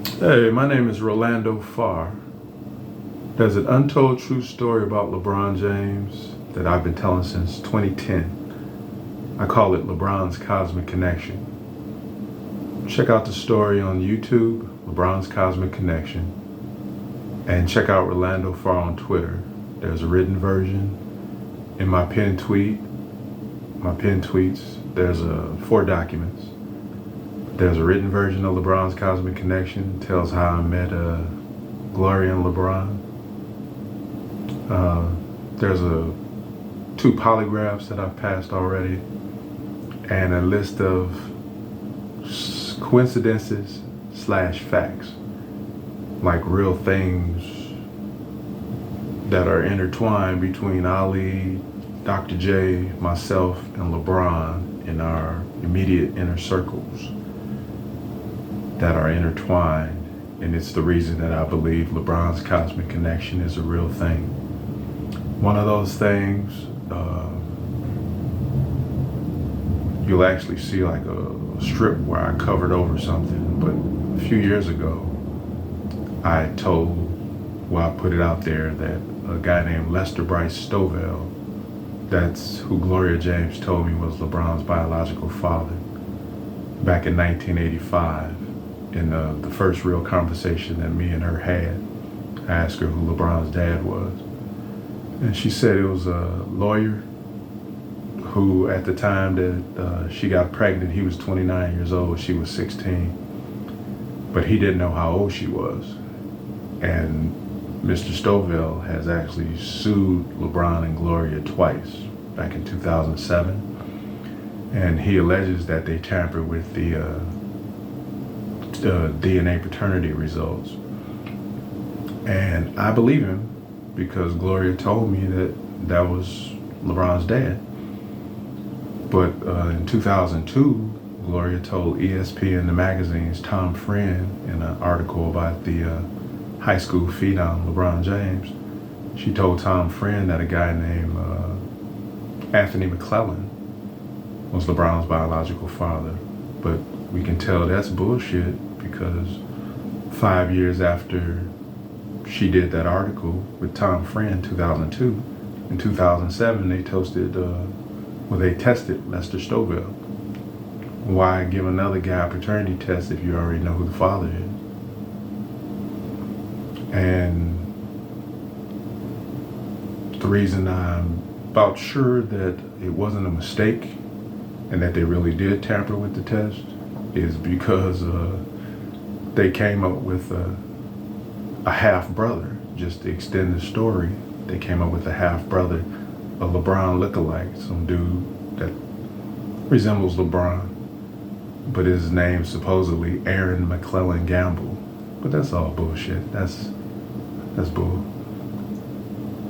Hey, my name is Rolando Farr. There's an untold true story about LeBron James that I've been telling since 2010. I call it LeBron's Cosmic Connection. Check out the story on YouTube, LeBron's Cosmic Connection, and check out Rolando Farr on Twitter. There's a written version in my pinned tweets. There's 4 documents. There's a written version of LeBron's Cosmic Connection, tells how I met Gloria and LeBron. There's 2 polygraphs that I've passed already, and a list of coincidences / facts, like real things that are intertwined between Ali, Dr. J, myself, and LeBron in our immediate inner circles that are intertwined, and it's the reason that I believe LeBron's Cosmic Connection is a real thing. One of those things, you'll actually see like a strip where I covered over something, but a few years ago, I put it out there that a guy named Leicester Bryce Stovell, that's who Gloria James told me was LeBron's biological father, back in 1985. In the first real conversation that me and her had, I asked her who LeBron's dad was. And she said it was a lawyer who, at the time that she got pregnant, he was 29 years old, she was 16. But he didn't know how old she was. And Mr. Stovell has actually sued LeBron and Gloria twice, back in 2007. And he alleges that they tampered with the DNA paternity results. And I believe him because Gloria told me that was LeBron's dad. But in 2002, Gloria told ESPN, the magazine's Tom Friend, in an article about the high school phenom LeBron James, she told Tom Friend that a guy named Anthony McClellan was LeBron's biological father. But we can tell that's bullshit, because 5 years after she did that article with Tom Friend, 2002, in 2007 they tested Leicester Stovell. Why give another guy a paternity test if you already know who the father is? And the reason I'm about sure that it wasn't a mistake and that they really did tamper with the test is because they came up with a half-brother. Just to extend the story, they came up with a half-brother, a LeBron lookalike, some dude that resembles LeBron, but his name's supposedly Aaron McClellan Gamble. But that's all bullshit. That's bull.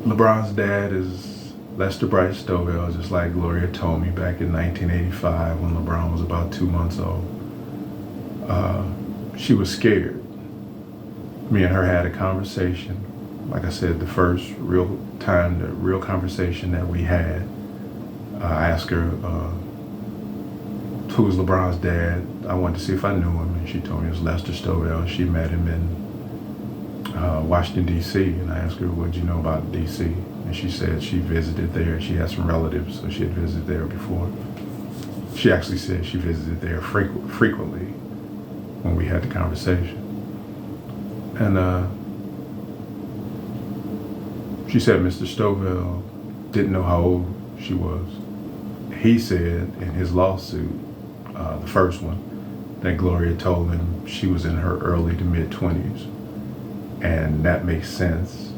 LeBron's dad is Leicester Bryce Stovell, just like Gloria told me back in 1985 when LeBron was about 2 months old. She was scared. Me and her had a conversation. Like I said, the first real conversation that we had, I asked her who was LeBron's dad. I wanted to see if I knew him, and she told me it was Leicester Stovell. She met him in Washington, D.C., and I asked her, what do you know about D.C.? And she said she visited there. She had some relatives, so she had visited there before. She actually said she visited there frequently when we had the conversation. And she said Mr. Stovell didn't know how old she was. He said in his lawsuit, the first one, that Gloria told him she was in her early to mid-20s. And that makes sense.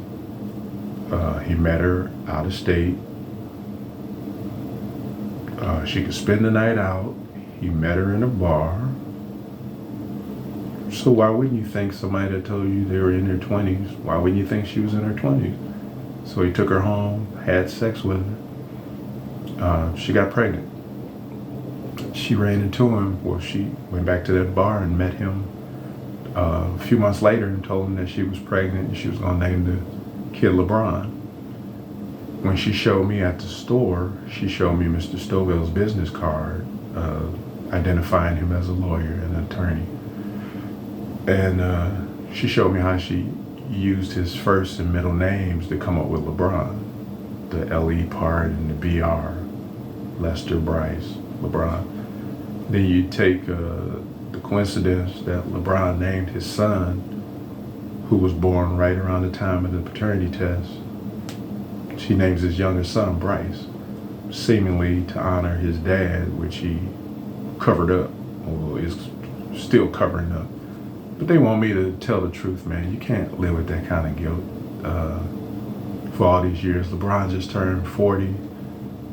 He met her out of state. She could spend the night out. He met her in a bar. So why wouldn't you think somebody that told you they were in their 20s, why wouldn't you think she was in her 20s? So he took her home, had sex with her. She got pregnant. She ran into him. Well, she went back to that bar and met him a few months later and told him that she was pregnant and she was going to name the kid LeBron. When she showed me at the store, she showed me Mr. Stovell's business card, identifying him as a lawyer and an attorney. And she showed me how she used his first and middle names to come up with LeBron. The LE part and the BR, Leicester Bryce, LeBron. Then you take the coincidence that LeBron named his son, who was born right around the time of the paternity test. She names his younger son Bryce, seemingly to honor his dad, which he covered up, or is still covering up. But they want me to tell the truth, man. You can't live with that kind of guilt for all these years. LeBron just turned 40.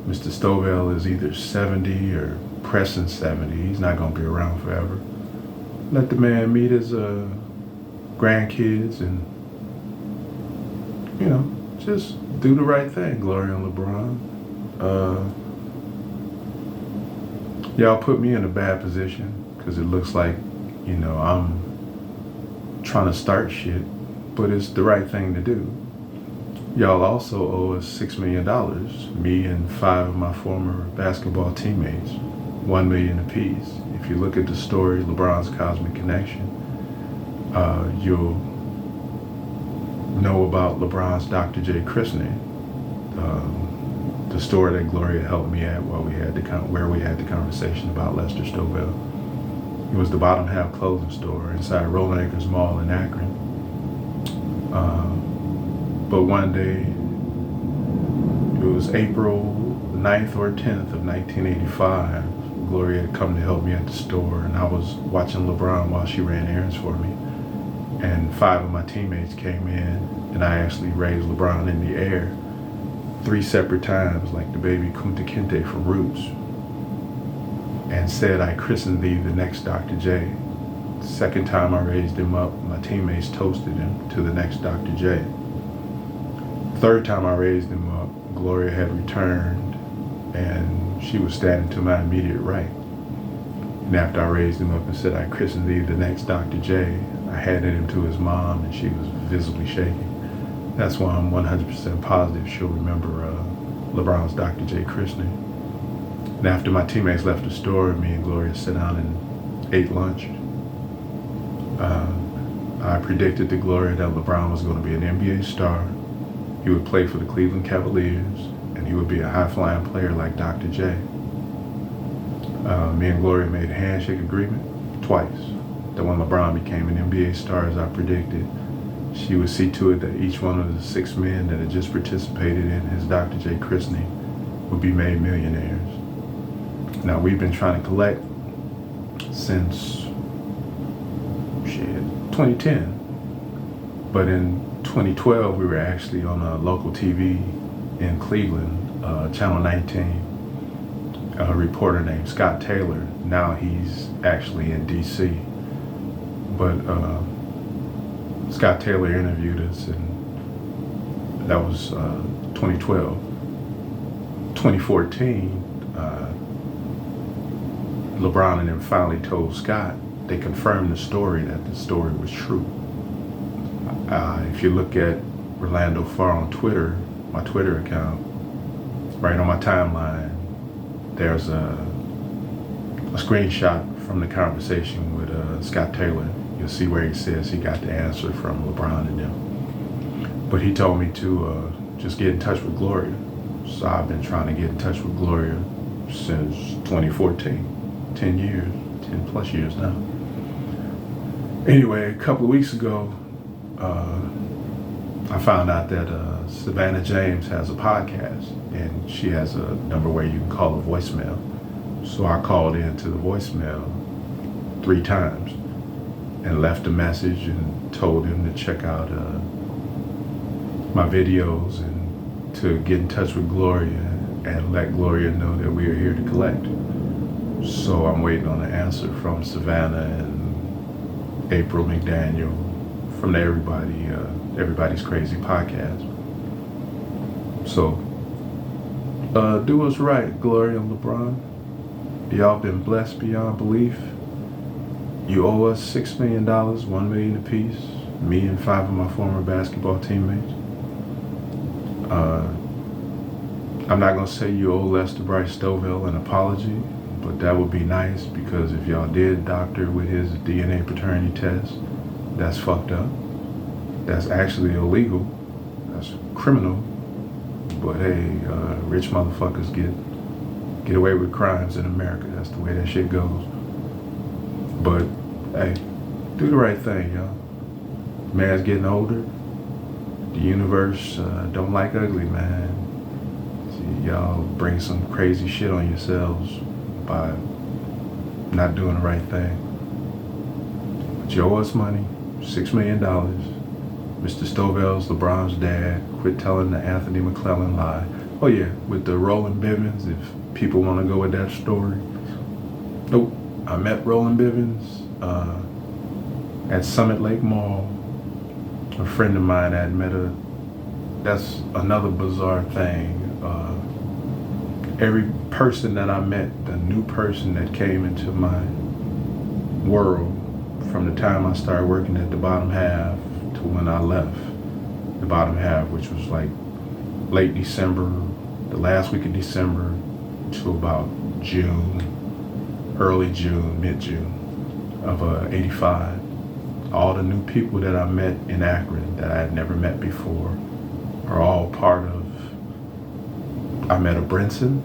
Mr. Stovell is either 70 or pressing 70. He's not going to be around forever. Let the man meet his grandkids and, just do the right thing, Gloria and LeBron. Y'all put me in a bad position because it looks like, I'm trying to start shit, but it's the right thing to do. Y'all also owe us $6 million, me and 5 of my former basketball teammates, $1 million apiece. If you look at the story, LeBron's Cosmic Connection, you'll know about LeBron's Dr. J christening, the store that Gloria helped me at where we had the conversation about Leicester Stovell. It was the bottom half clothing store inside Rolling Acres Mall in Akron. But one day, it was April 9th or 10th of 1985, Gloria had come to help me at the store, and I was watching LeBron while she ran errands for me. And 5 of my teammates came in, and I actually raised LeBron in the air 3 separate times, like the baby Kunta Kinte from Roots, and said, "I christened thee the next Dr. J." Second time I raised him up, my teammates toasted him to the next Dr. J. Third time I raised him up, Gloria had returned, and she was standing to my immediate right. And after I raised him up and said, "I christened thee the next Dr. J," I handed him to his mom, and she was visibly shaking. That's why I'm 100% positive she'll remember LeBron's Dr. J christening. And after my teammates left the store, me and Gloria sat down and ate lunch. I predicted to Gloria that LeBron was going to be an NBA star. He would play for the Cleveland Cavaliers, and he would be a high-flying player like Dr. J. Me and Gloria made a handshake agreement twice, that when LeBron became an NBA star, as I predicted, she would see to it that each one of the 6 men that had just participated in his Dr. J christening would be made millionaires. Now, we've been trying to collect since 2010, but in 2012 we were actually on a local TV in Cleveland, Channel 19. A reporter named Scott Taylor. Now he's actually in DC, but Scott Taylor interviewed us, and that was 2012. 2014, LeBron and them finally told Scott, they confirmed the story, that the story was true. If you look at Orlando Farr on Twitter, my Twitter account, right on my timeline, there's a screenshot from the conversation with Scott Taylor. You'll see where he says he got the answer from LeBron and them. But he told me to just get in touch with Gloria. So I've been trying to get in touch with Gloria since 2014. 10 years, 10 plus years now. Anyway, a couple of weeks ago, I found out that Savannah James has a podcast, and she has a number where you can call a voicemail. So I called into the voicemail 3 times and left a message and told him to check out my videos and to get in touch with Gloria and let Gloria know that we are here to collect. So I'm waiting on an answer from Savannah and April McDaniel from the Everybody's Crazy podcast. So do us right, Gloria and LeBron. Y'all been blessed beyond belief. You owe us $6 million, $1 million apiece, me and 5 of my former basketball teammates. I'm not gonna say you owe Leicester Bryce Stovell an apology, but that would be nice, because if y'all did doctor with his DNA paternity test, That's fucked up. That's actually illegal. That's criminal. But hey, rich motherfuckers get away with crimes in America. That's the way that shit goes. But hey, do the right thing, y'all. Man's getting older. The universe don't like ugly, man. See, y'all bring some crazy shit on yourselves by not doing the right thing. But you owe us money, $6 million. Mr. Stovell's LeBron's dad. Quit telling the Anthony McClellan lie. Oh yeah, with the Roland Bivens, if people want to go with that story. Nope, I met Roland Bivens at Summit Lake Mall. A friend of mine had met her. That's another bizarre thing. Every person that I met, the new person that came into my world from the time I started working at the bottom half to when I left the bottom half, which was like late December, the last week of December to about June, early June, mid-June of 85. All the new people that I met in Akron that I had never met before are all part of. I met a Brinson,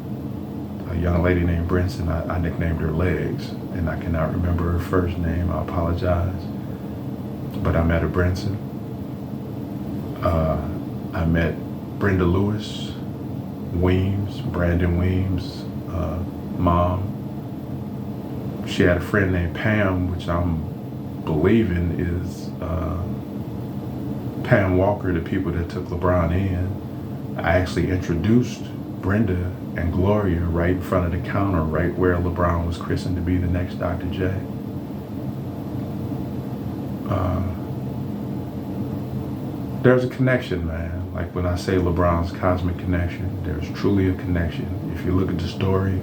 a young lady named Brinson. I nicknamed her Legs, and I cannot remember her first name. I apologize. But I met a Brinson. I met Brenda Lewis, Brandon Weems' mom. She had a friend named Pam, which I'm believing is Pam Walker, the people that took LeBron in. I actually introduced Brenda and Gloria right in front of the counter, right where LeBron was christened to be the next Dr. J. There's a connection, man. Like when I say LeBron's cosmic connection, there's truly a connection. If you look at the story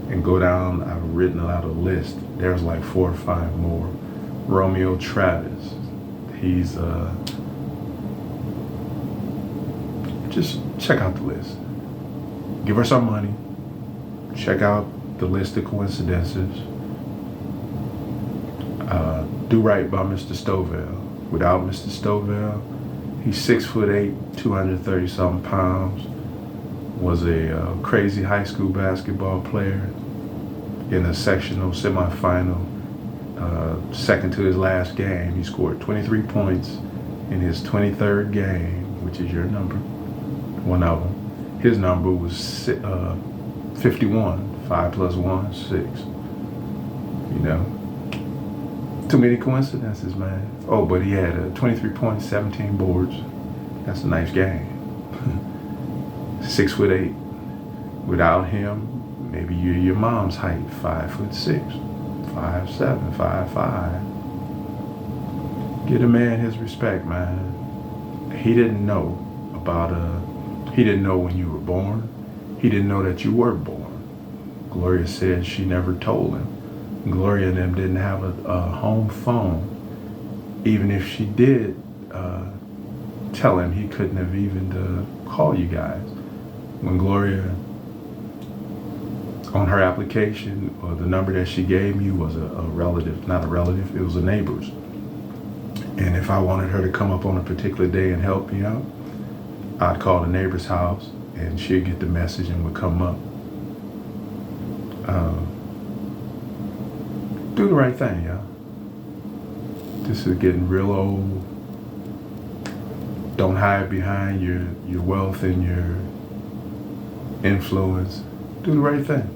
and go down, I've written out a list. There's like 4 or 5 more. Romeo Travis, he's just check out the list. Give her some money. Check out the list of coincidences. Do right by Mr. Stovell. Without Mr. Stovell, he's 6'8", 230 something pounds. Was a crazy high school basketball player in a sectional semifinal. Second to his last game, he scored 23 points in his 23rd game, which is your number, one of them. His number was 51, 5 plus 1, 6. You know, too many coincidences, man. Oh, but he had 23 points, 17 boards. That's a nice game. 6'8". Without him, maybe you're your mom's height, 5'6". 5'7", 5'5". Give a man his respect, man. He didn't know he didn't know when you were born. He didn't know that you were born. Gloria said she never told him. Gloria and them didn't have a home phone. Even if she did tell him, he couldn't have even called you guys. When Gloria, on her application, or the number that she gave me was a relative, not a relative, it was a neighbor's. And if I wanted her to come up on a particular day and help me out, I'd call the neighbor's house and she'd get the message and would come up. Do the right thing, y'all. This is getting real old. Don't hide behind your wealth and your influence. Do the right thing.